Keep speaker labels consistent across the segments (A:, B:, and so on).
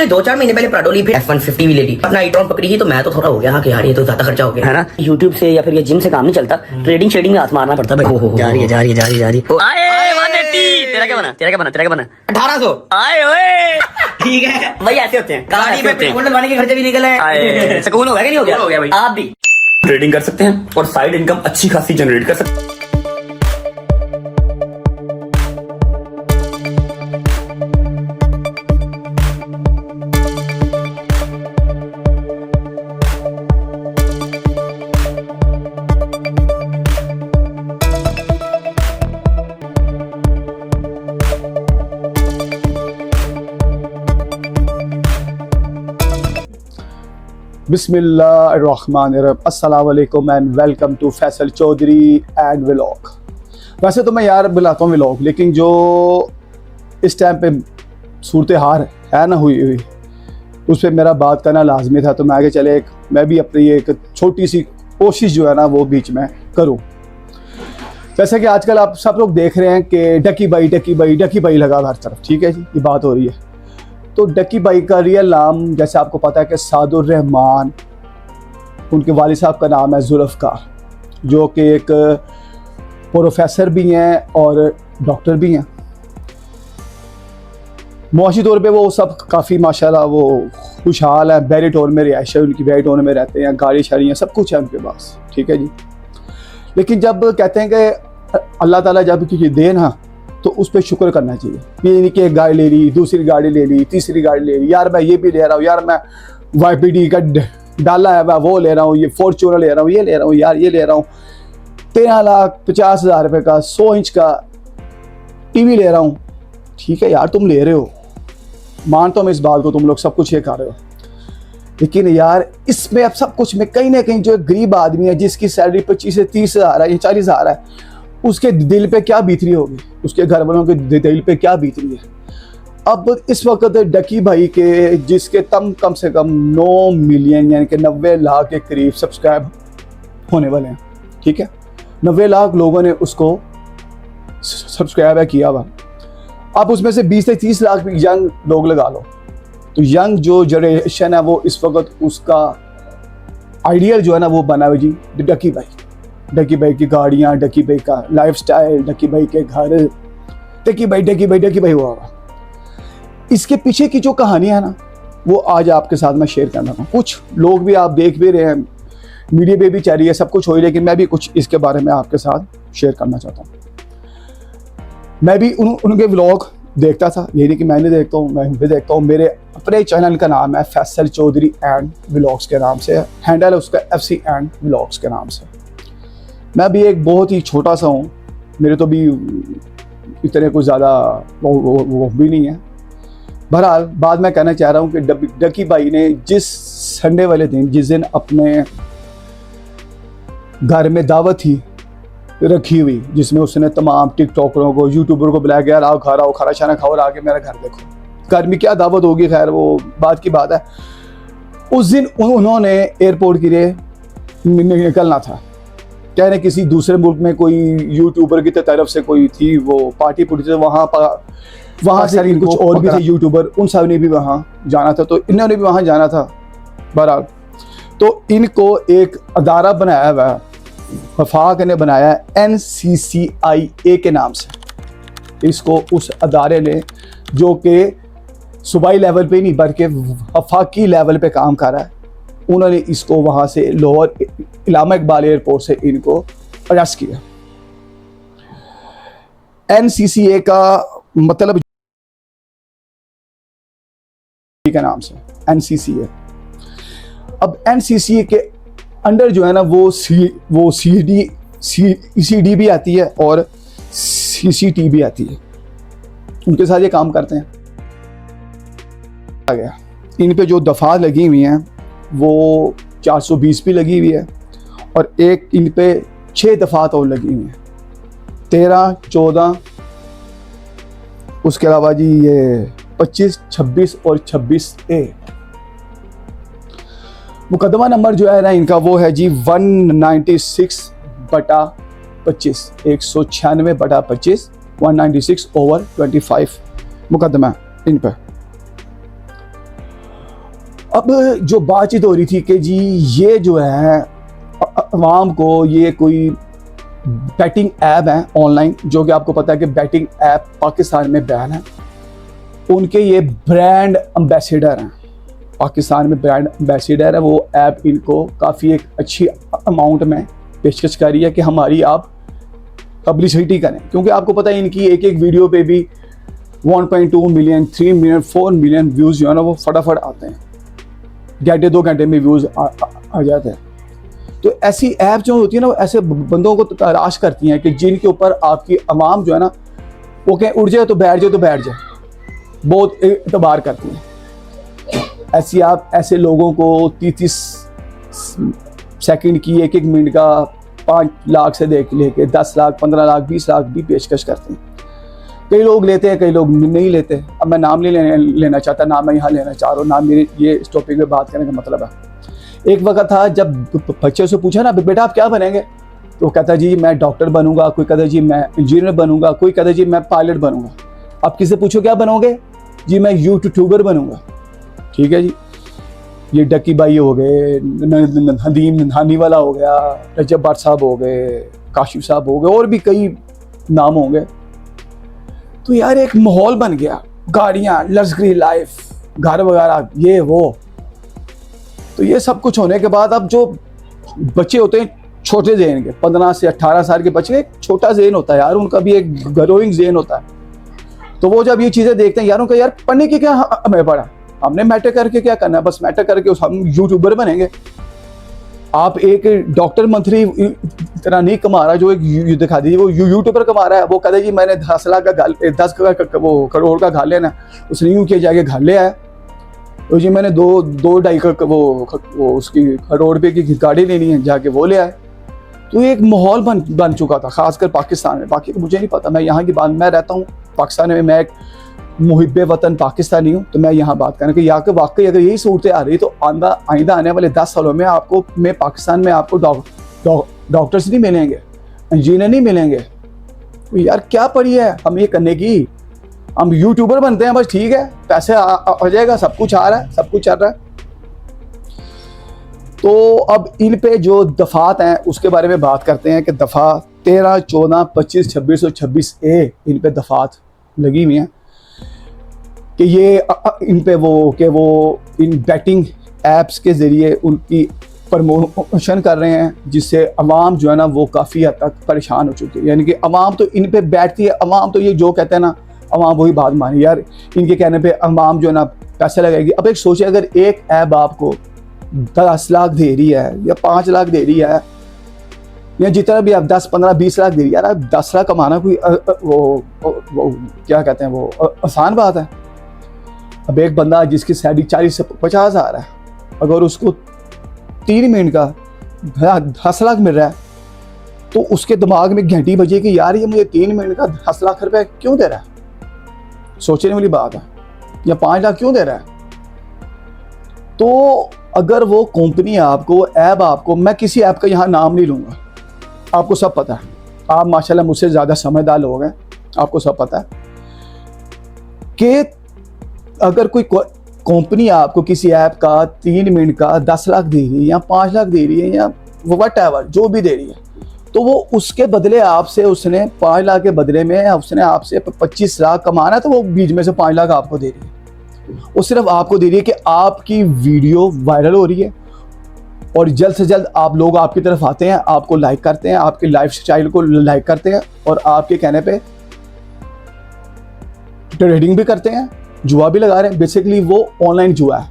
A: दो चार महीने पहले प्राडो ली, फिर F150 भी ले ली, अपना e-tron पकड़ी ही, तो मैं तो थोड़ा हो गया हाँ कि यार ये तो ज्यादा खर्चा हो गया है ना।
B: यूट्यूब से या फिर ये जिम से काम नहीं चलता, ट्रेडिंग शेडिंग में हाथ मारना पड़ता भाई।
A: जा रही है जा रही है जा रही है जा रही है।
B: आए 180। तेरा क्या बना, तेरा क्या बना, तेरा क्या बना?
A: 1800।
B: आए ओए
A: ठीक है
B: भाई, ऐसे होते हैं
A: गाड़ी में पेट्रोल डलवाने के खर्चे भी निकल आए।
B: सुकून हो गया कि नहीं हो गया?
A: हो गया भाई।
B: आप भी
C: ट्रेडिंग कर सकते हैं और साइड इनकम अच्छी खासी जनरेट कर सकते हैं।
D: बिस्मिल्लाहिर्रहमानिर्रहीम, अस्सलाम वालेकुम and welcome to Faisal Chaudhary and vlog. वैसे तो मैं यार बुलाता हूँ व्लॉग, लेकिन जो इस टाइम पे सूरत हाल है ना हुई उस पर मेरा बात करना लाजमी था, तो मैं आगे चले मैं भी अपनी एक छोटी सी कोशिश जो है ना वो बीच में करूँ। जैसे कि आजकल आप सब लोग देख रहे हैं कि डकी बाई लगा हर तरफ, ठीक है जी, ये बात हो रही है। तो डकी भाई का रियल नाम जैसे आपको पता है कि सादुर रहमान, उनके वालिद साहब का नाम है जुल्फ़कार, जो कि एक प्रोफेसर भी हैं और डॉक्टर भी हैं। मुआशी तौर पे वो सब काफ़ी माशाल्लाह वो खुशहाल है, बैरिटोन में रिहाइश है उनकी, बैरिटोन में रहते हैं, गाड़ी शाड़ी हैं, सब कुछ है उनके पास, ठीक है जी। लेकिन जब कहते हैं कि अल्लाह ताला जब किसी दे ना तो उस पर शुक्र करना चाहिए। ये नहीं कि एक गाड़ी ले ली, दूसरी गाड़ी ले ली, तीसरी गाड़ी ले ली, यार मैं ये भी ले रहा हूँ, यार मैं YPD का डाला है मैं वो ले रहा हूँ, ये फॉर्च्यूनर ले रहा हूँ, ये ले रहा हूँ, यार ये ले रहा हूँ, 13,50,000 रुपये का 100 इंच का TV ले रहा हूँ। ठीक है यार, तुम ले रहे हो, मानता हूँ मैं इस बात को, तुम लोग सब कुछ ये कर रहे हो, लेकिन यार इसमें अब सब कुछ में कहीं ना कहीं जो एक गरीब आदमी है जिसकी सैलरी 25 से 30,000 है या 40,000 है, उसके दिल पे क्या बीत रही होगी, उसके घर वालों के दिल पे क्या बीत रही है। अब इस वक्त डकी भाई के जिसके कम से कम 9 मिलियन यानी कि 90 लाख के करीब सब्सक्राइब होने वाले हैं, ठीक है, 90 लाख लोगों ने उसको सब्सक्राइब किया हुआ। अब उसमें से 20 से 30 लाख भी यंग लोग लगा लो, तो यंग जो जनरेशन है वो इस वक्त उसका आइडियल जो है ना वो बना हुआ जी डकी भाई की गाड़ियाँ, डकी भाई का लाइफस्टाइल, डकी भाई के घर, डकी भाई हुआ। इसके पीछे की जो कहानी है ना वो आज आपके साथ मैं शेयर करना हूँ। कुछ लोग भी आप देख भी रहे हैं, मीडिया पे भी चल रही है, सब कुछ हो रही है, लेकिन मैं भी कुछ इसके बारे में आपके साथ शेयर करना चाहता हूँ। मैं भी उनके व्लॉग देखता था, ये नहीं कि मैं नहीं देखता हूँ, मैं भी देखता हूँ। मेरे अपने चैनल का नाम है फैसल चौधरी एंड व्लॉग्स के नाम से, हैंडल है उसका FC एंड व्लॉग्स के नाम से। मैं भी एक बहुत ही छोटा सा हूँ, मेरे तो भी इतने कुछ ज़्यादा वो भी नहीं है। बहरहाल बात मैं कहना चाह रहा हूँ कि डकी भाई ने जिस संडे वाले दिन, जिस दिन अपने घर में दावत ही रखी हुई, जिसमें उसने तमाम टिकटॉकरों को, यूट्यूबर को बुलाया, यार आओ घर आओ, खाना शाना खाओ और आके मेरा घर देखो। घर में क्या दावत होगी, खैर वो बात की बात है। उस दिन उन्होंने एयरपोर्ट के लिए निकलना था, कहने किसी दूसरे मुल्क में कोई यूट्यूबर की तरफ से कोई थी वो पार्टी पुटी, तो वहाँ से कुछ और भी थे यूट्यूबर, उन सब ने भी वहाँ जाना था, तो इन्होंने भी वहाँ जाना था। बहरहाल तो इनको एक अदारा बनाया हुआ है, वफाक ने बनाया है NCCIA के नाम से। इसको उस अदारे ने, जो कि सूबाई लेवल पे नहीं बल्कि वफाकी लेवल पे काम कर रहा है, उन्होंने इसको वहाँ से लाहौर इलामा इकबाल एयरपोर्ट से इनको अरेस्ट किया। NCCA का मतलब के नाम से NCCA। अब NCCA के अंडर जो है ना वो CD भी आती है और CCT भी आती है, उनके साथ ये काम करते हैं। आ गया इन पे जो दफा लगी हुई हैं वो 420 भी लगी हुई है, और एक इन पे 6 दफात और लगी हुई हैं, 13, 14, उसके अलावा जी ये 25, 26 और 26A। मुकदमा नंबर जो है ना इनका वो है जी 196/25, 196/25, 196/25 मुकदमा इन पर। अब जो बातचीत हो रही थी कि जी ये जो है अवाम को ये कोई बैटिंग ऐप है ऑनलाइन, जो कि आपको पता है कि बैटिंग ऐप पाकिस्तान में बैन है, उनके ये ब्रांड एम्बेसडर हैं, पाकिस्तान में ब्रांड एम्बेसडर है। वो ऐप इनको काफ़ी एक अच्छी अमाउंट में पेशकश कर रही है कि हमारी आप पब्लिसिटी करें, क्योंकि आपको पता है इनकी एक एक वीडियो पे भी 1.2 मिलियन, 3 मिलियन, 4 मिलियन व्यूज़ जो है ना वो फटाफट आते हैं, घंटे 2 घंटे में व्यूज़ आ जाते हैं। तो ऐसी ऐप जो होती है ना वो ऐसे बंदों को तलाश करती हैं कि जिनके ऊपर आपकी आवाम जो है ना वो कहें उड़ जाए तो बैठ जाए, तो बैठ जाए, बहुत एतबार करती हैं। ऐसी आप ऐसे लोगों को 30 सेकंड की, 1 मिनट का 5 लाख से लेके 10 लाख, 15 लाख, 20 लाख भी पेशकश करते हैं। कई लोग लेते हैं, कई लोग नहीं लेते। अब मैं नाम नहीं लेना चाहता, ना मैं यहाँ लेना चाह रहा हूँ, ना मेरे ये इस टॉपिक में बात करने का मतलब है। एक वक्त था जब बच्चे से पूछा ना बेटा आप क्या बनेंगे, तो कहता जी मैं डॉक्टर बनूंगा, कोई कहता जी मैं इंजीनियर बनूंगा, कोई कहता जी मैं पायलट बनूंगा। आप किसी से पूछो क्या बनोगे, जी मैं यूट्यूबर बनूंगा। ठीक है जी, ये डक्की भाई हो गए, नदीम नहानी वाला हो गया, रजब भट्ट साहब हो गए, काशिफ साहब हो गए, और भी कई नाम होंगे। तो यार एक माहौल बन गया, गाड़ियाँ, लग्जरी लाइफ, घर वगैरह, ये वो। तो ये सब कुछ होने के बाद अब जो बच्चे होते हैं छोटे ज़हन के, 15 से 18 साल के बच्चे, एक छोटा ज़हन होता है यार, उनका भी एक ग्रोइंग ज़हन होता है। तो वो जब ये चीज़ें देखते हैं यार, उनका यार पढ़ने की क्या हमें पड़ा, हमने मैटर करके क्या करना है, बस मैटर करके हम यूट्यूबर बनेंगे। आप एक डॉक्टर मंत्री इतना नहीं कमा रहा जो एक दिखा दीजिए वो यूट्यूबर कमा रहा है। वो कहते जी मैंने 10 लाख का 10 करोड़ का घर लेना, उसने यूँ किया जाके घर ले आया। तो जी मैंने 2-2.5 वो उसकी करोड़ रुपये की गाड़ी लेनी है, जाके वो ले आए। तो एक माहौल बन चुका था, खासकर पाकिस्तान में। बाकी मुझे नहीं पता, मैं यहाँ की बात, मैं रहता हूँ पाकिस्तान में, मैं एक मुहिब्बे वतन पाकिस्तानी हूँ, तो मैं यहाँ बात करें कि यहाँ के वाकई अगर यही सूरतें आ रही तो आइंदा आने वाले 10 सालों में आपको पाकिस्तान में आपको डॉक्टर्स नहीं मिलेंगे, इंजीनियर नहीं मिलेंगे। तो यार क्या पड़ी है हम ये करने की, हम यूट्यूबर बनते हैं बस, ठीक है, पैसे आ जाएगा, सब कुछ आ रहा है, सब कुछ चल रहा है। तो अब इन पे जो दफात हैं उसके बारे में बात करते हैं कि दफ़ा 13, 14, 25, 26 और 26A इन पे दफात लगी हुई हैं कि ये इन पे वो इन बैटिंग ऐप्स के ज़रिए उनकी प्रमोशन कर रहे हैं, जिससे अवाम जो है ना वो काफ़ी हद तक परेशान हो चुकी है। यानी कि अवाम तो इन पे बैठती है, अवाम तो ये जो कहते हैं ना अवाम वही बात मानी यार, इनके कहने पे अवाम जो है ना पैसे लगाएगी। अब एक सोचे अगर एक ऐप आपको 10 लाख दे रही है या 5 लाख दे रही है या जितना भी आप 10, 15, 20 लाख दे रही है, यार 10 लाख कमाना कोई वो क्या कहते हैं वो आसान बात है। अब एक बंदा जिसकी सैलरी 40 से 50 हज़ार है, अगर उसको 3 मिनट का 10 लाख मिल रहा है तो उसके दिमाग में घंटी बजे कि यार ये मुझे 3 मिनट का 10 लाख रुपए क्यों दे रहा है, सोचने वाली बात है। या 5 लाख क्यों दे रहा है। तो अगर वो कंपनी आपको, ऐप आपको, मैं किसी ऐप का यहाँ नाम नहीं लूँगा, आपको सब पता है, आप माशाल्लाह मुझसे ज़्यादा समझदार लोग हैं, आपको सब पता है कि अगर कोई कंपनी आपको किसी ऐप का 3 मिनट का 10 लाख दे रही है या 5 लाख दे रही है या वट एवर जो भी दे रही है, तो वो उसके बदले आपसे, उसने 5 लाख के बदले में उसने आपसे 25 लाख कमाना, तो वो बीच में से 5 लाख आपको दे रही है। वो सिर्फ आपको दे रही है कि आपकी वीडियो वायरल हो रही है और जल्द से जल्द आप लोग आपकी तरफ आते हैं, आपको लाइक करते हैं, आपके लाइफ स्टाइल को लाइक करते हैं और आपके कहने पे ट्रेडिंग भी करते हैं, जुआ भी लगा रहे हैं। बेसिकली वो ऑनलाइन जुआ है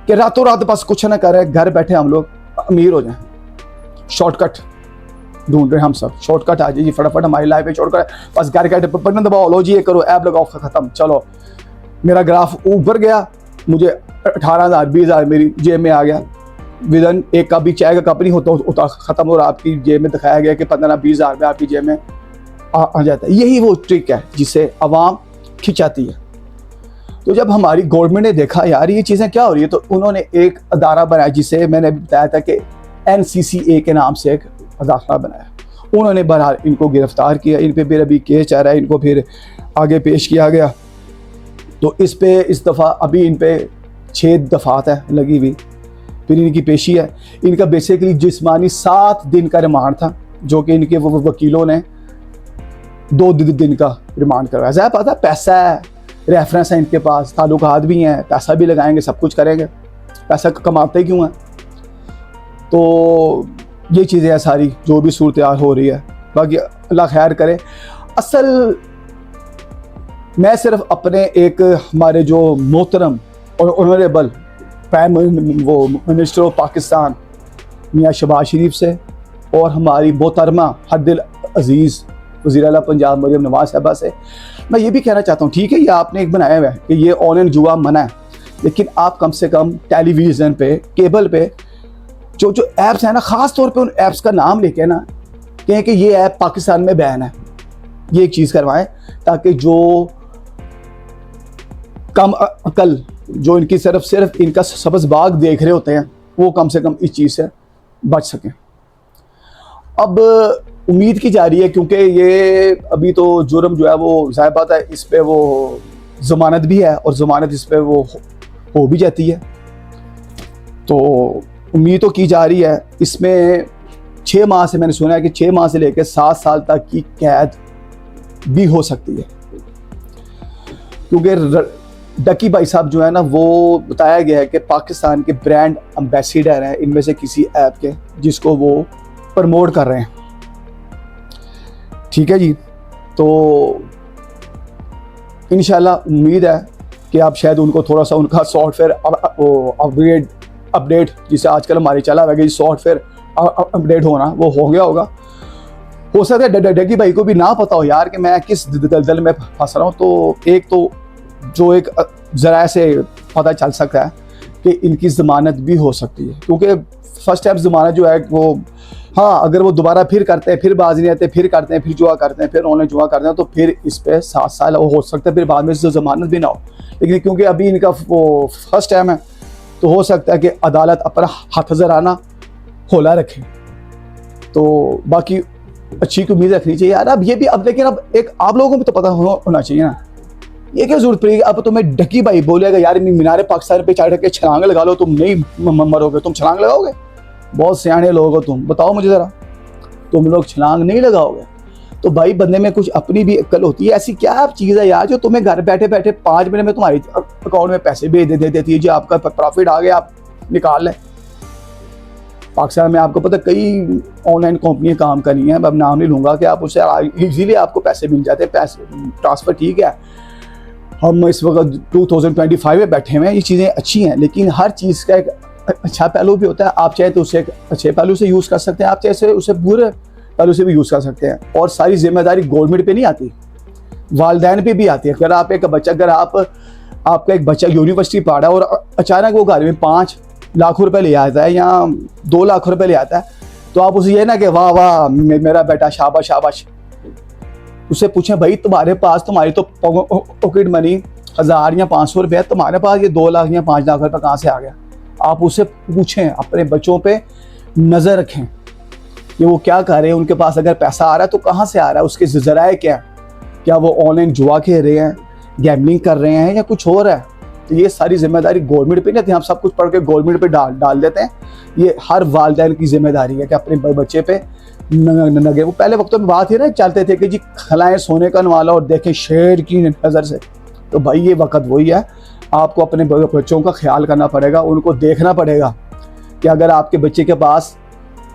D: कि रातों रात बस कुछ ना करें, घर बैठे हम लोग अमीर हो जाएं। शॉर्टकट ढूंढ रहे हैं हम सब, शॉर्टकट आ जाइए फटाफट हमारी लाइफ में, शॉर्टकट बस घर बैठे बटन दबाओ, लो जी ये करो, ऐप लगाओ, खत्म, चलो मेरा ग्राफ ऊपर गया, मुझे 18,000 20,000 मेरी जेब में आ गया। विदन एक कप भी चाय का कप नहीं होता खत्म, और आपकी जेब में दिखाया गया कि 15-20 हज़ार में आपकी जेब में आ जाता है। यही वो ट्रिक है जिससे अवाम खिंचाती है। तो जब हमारी गवर्नमेंट ने देखा यार ये चीज़ें क्या हो रही है, तो उन्होंने एक अदारा बनाया जिसे मैंने बताया था कि NCCA के नाम से एक अदारा बनाया। उन्होंने बहरहाल इनको गिरफ्तार किया, इन पे फिर अभी केस चल रहा है, इनको फिर आगे पेश किया गया। तो इस दफ़ा अभी इन पे 6 दफ़ात है लगी हुई, फिर इनकी पेशी है। इनका बेसिकली जिस्मानी 7 दिन का रिमांड था, जो कि इनके वकीलों ने 2 दिन का रिमांड करवाया। ज़ाहिर पता पैसा है, रेफरेंस है इनके पास, ताल्लुकात भी हैं, पैसा भी लगाएंगे, सब कुछ करेंगे, पैसा कमाते क्यों हैं। तो ये चीज़ें हैं सारी जो भी सूरत हो रही है। बाकी अल्लाह खैर करे। असल मैं सिर्फ अपने एक हमारे जो मोहतरम और honourable prime minister of Pakistan मियाँ शहबाज शरीफ से और हमारी मोहतरमा हद्दिल अजीज़ वज़ीर आला पंजाब मरियम नवाज़ साहबा से मैं ये भी कहना चाहता हूँ, ठीक है ये आपने एक बनाया हुआ है कि ये ऑनलाइन जुआ मना है, लेकिन आप कम से कम टेलीविज़न पे, केबल पे जो ऐप्स हैं ना, ख़ास तौर पे उन ऐप्स का नाम लेके ना कहें कि ये ऐप पाकिस्तान में बैन है, ये एक चीज़ करवाएं ताकि जो कम अकल जो इनकी सिर्फ इनका सब्ज़बाग देख रहे होते हैं वो कम से कम इस चीज़ से बच सकें। अब उम्मीद की जा रही है, क्योंकि ये अभी तो जुर्म जो है वो ज़ाहिर बात है इस पे वो ज़मानत भी है और ज़मानत इस पे वो हो भी जाती है, तो उम्मीद तो की जा रही है इसमें 6 माह से, मैंने सुना है कि 6 माह से लेकर 7 साल तक की कैद भी हो सकती है। क्योंकि डकी भाई साहब जो है ना, वो बताया गया है कि पाकिस्तान के ब्रांड एम्बेसडर हैं इनमें से किसी ऐप के, जिसको वो प्रमोट कर रहे हैं। ठीक है जी, तो इंशाल्लाह उम्मीद है कि आप शायद उनको थोड़ा सा उनका सॉफ्टवेयर अपडेट जिसे आजकल हमारे चला हुआ है, सॉफ्टवेयर अपडेट होना वो हो गया होगा। हो सकता है डगी भाई को भी ना पता हो यार कि मैं किस दलदल में फंस रहा हूँ। तो एक तो जो एक ज़रा से पता चल सकता है कि इनकी ज़मानत भी हो सकती है, क्योंकि फर्स्ट टाइम ज़मानत जो है वो, हाँ अगर वो दोबारा फिर करते हैं, फिर बाज नहीं आते, फिर करते हैं, फिर जुआ करते हैं, फिर ऑनलाइन जुआ करते हैं, तो फिर इस पर 7 साल हो सकता है, फिर बाद में ज़मानत भी ना हो। लेकिन क्योंकि अभी इनका वो फर्स्ट टाइम है तो हो सकता है कि अदालत अपना हाथ ज़राना खोला रखे। तो बाकी अच्छी उम्मीद रखनी चाहिए यार। अब ये भी अब लेकिन अब एक आप लोगों को भी तो पता होना चाहिए ना, ये क्या जरूरत पड़ेगी। अब तुम्हें डकी भाई बोलेगा यार मीनारे पाकिस्तान पे चढ़ के छलांग लगा लो, तुम नहीं मरोगे, तुम छलांग लगाओगे? बहुत सियाने लोग हो तुम, बताओ मुझे ज़रा, तुम लोग छलांग नहीं लगाओगे? तो भाई बंदे में कुछ अपनी भी अक्ल होती है। ऐसी क्या चीज़ है यार जो तुम्हें घर बैठे बैठे 5 मिनट में तुम्हारे अकाउंट में पैसे भेज देती है जी, आपका प्रॉफिट आ गया, आप निकाल लें। पाकिस्तान में आपको पता कई ऑनलाइन कंपनियां काम कर रही हैं, अब नाम नहीं लूँगा, कि आप उससे इजीली आपको पैसे मिल जाते हैं, पैसे ट्रांसफ़र। ठीक है, हम इस वक्त 2025 में बैठे हुए हैं, ये चीज़ें अच्छी हैं, लेकिन हर चीज़ का एक अच्छा पहलू भी होता है। आप चाहे तो उसे एक अच्छे पहलू से यूज़ कर सकते हैं, आप चाहे उसे बुरे पहलू से भी यूज़ कर सकते हैं। और सारी जिम्मेदारी गवर्नमेंट पे नहीं आती, वालिदैन पे भी आती है। अगर आप एक बच्चा, अगर आपका एक बच्चा यूनिवर्सिटी पढ़ रहा है और अचानक वो घर में 5 लाख रुपए ले आता है या 2 लाख रुपए ले आता है, तो आप उसे ये ना कि वाह वाह मेरा बेटा शाबाश शाबाश, उससे पूछें भाई तुम्हारे पास, तुम्हारी तो पॉकेट मनी 1000 या 500 रुपये है, तुम्हारे पास ये 2 लाख या 5 लाख रुपये कहाँ से आ गया? आप उससे पूछें, अपने बच्चों पे नज़र रखें कि वो क्या कर रहे हैं, उनके पास अगर पैसा आ रहा है तो कहाँ से आ रहा है, उसके ज़राए क्या वो ऑनलाइन जुआ खेल रहे हैं, गैम्बलिंग कर रहे हैं या कुछ और है। तो ये सारी जिम्मेदारी गवर्नमेंट पे नहीं आती, हम सब कुछ पढ़ के गवर्नमेंट पे डाल देते हैं। ये हर वालिदैन की जिम्मेदारी है कि अपने बच्चे पे नगे। वो पहले वक्तों में बात ही ना चलते थे कि जी खिलाएं सोने का नवाला और देखें शेर की नज़र से। तो भाई ये वक्त वही है, आपको अपने बच्चों का ख्याल करना पड़ेगा, उनको देखना पड़ेगा कि अगर आपके बच्चे के पास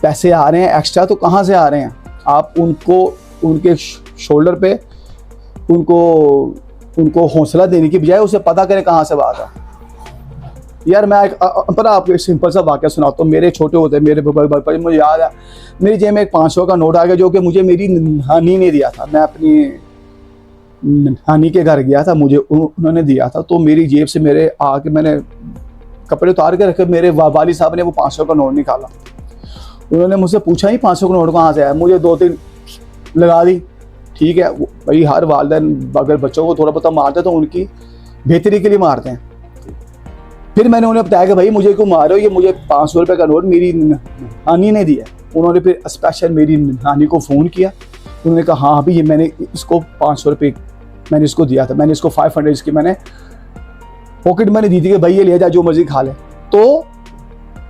D: पैसे आ रहे हैं एक्स्ट्रा तो कहाँ से आ रहे हैं। आप उनको उनके शोल्डर पे उनको हौसला देने की बजाय उसे पता करें कहाँ से बात है। यार मैं आपको एक सिंपल सा वाक़या सुनाता हूँ। मेरे छोटे होते मेरे बचपन मुझे याद है, मेरी जेब में एक 500 का नोट आ गया जो कि मुझे मेरी नानी ने दिया था। मैं अपनी नानी के घर गया था, मुझे उन्होंने दिया था। तो मेरी जेब से मेरे आके मैंने कपड़े उतार के रखे, मेरे वाली साहब ने वो 500 का नोट निकाला। उन्होंने मुझसे पूछा ही 500 का नोट कहाँ से आया, मुझे 2-3 लगा दी। ठीक है भाई, हर वालिदैन अगर बच्चों को थोड़ा बहुत मारते तो उनकी बेहतरी के लिए मारते हैं। फिर मैंने उन्हें बताया कि भाई मुझे क्यों मार रहे हो, ये मुझे 500 रुपये का नोट मेरी नानी ने दिया। उन्होंने फिर स्पेशल मेरी नानी को फ़ोन किया, उन्होंने कहा हाँ अभी ये मैंने इसको 500 रुपये मैंने इसको दिया था, मैंने इसको 500 इसकी मैंने पॉकेट मनी दी थी कि भाई ये ले जा जो मर्जी खा ले। तो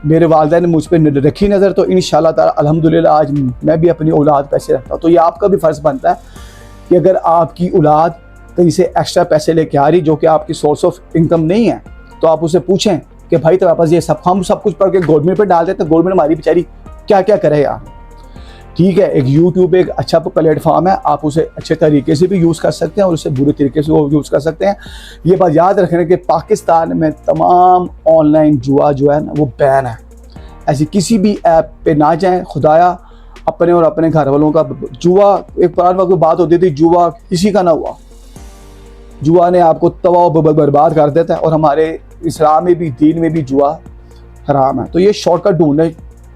D: मेरे वालिदैन ने मुझ पर रखी नज़र, तो इंशाल्लाह ताला अल्हम्दुलिल्लाह आज मैं भी अपनी औलाद पैसे रखता हूँ। तो ये आपका भी फ़र्ज़ बनता है कि अगर आपकी औलाद कहीं से एक्स्ट्रा पैसे लेके आ रही जो कि आपकी सोर्स ऑफ इनकम नहीं है, तो आप उसे पूछें कि भाई तुम्हारे पास ये सब, हम सब कुछ पढ़ के गवर्नमेंट पे डाल देते हैं, गवर्नमेंट हमारी बेचारी क्या क्या करे यार। ठीक है, एक यूट्यूब एक अच्छा प्लेटफॉर्म है, आप उसे अच्छे तरीके से भी यूज़ कर सकते हैं और उसे बुरे तरीके से वो यूज़ कर सकते हैं। ये बात याद रखने कि पाकिस्तान में तमाम ऑनलाइन जुआ जो है ना वो बैन है। ऐसी किसी भी ऐप पे ना जाएं, खुदाया अपने और अपने घर वालों का जुआ, एक पुराने वक्त में बात होती थी जुआ किसी का ना हुआ, जुआ ने आपको तबाह बर्बाद कर देता है और हमारे इस्लाम में भी दीन में भी जुआ हराम है। तो ये शॉर्टकट ढूंढने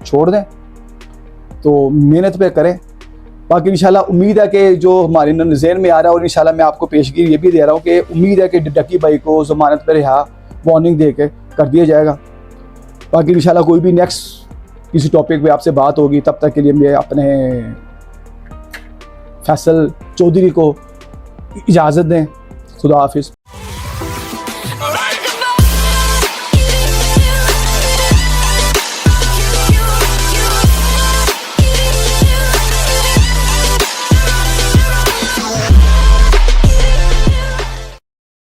D: छोड़ दें, तो मेहनत पे करें। बाकी इंशाल्लाह उम्मीद है कि जो हमारे नज़र में आ रहा है, और इंशाल्लाह मैं आपको पेशगी ये भी दे रहा हूँ कि उम्मीद है कि डकी भाई को ज़मानत पर रिहा वार्निंग दे के कर दिया जाएगा। बाकी इंशाल्लाह कोई भी नेक्स्ट किसी टॉपिक पे आपसे बात होगी, तब तक के लिए मैं अपने फैसल चौधरी को इजाज़त दें। खुदा हाफिज़।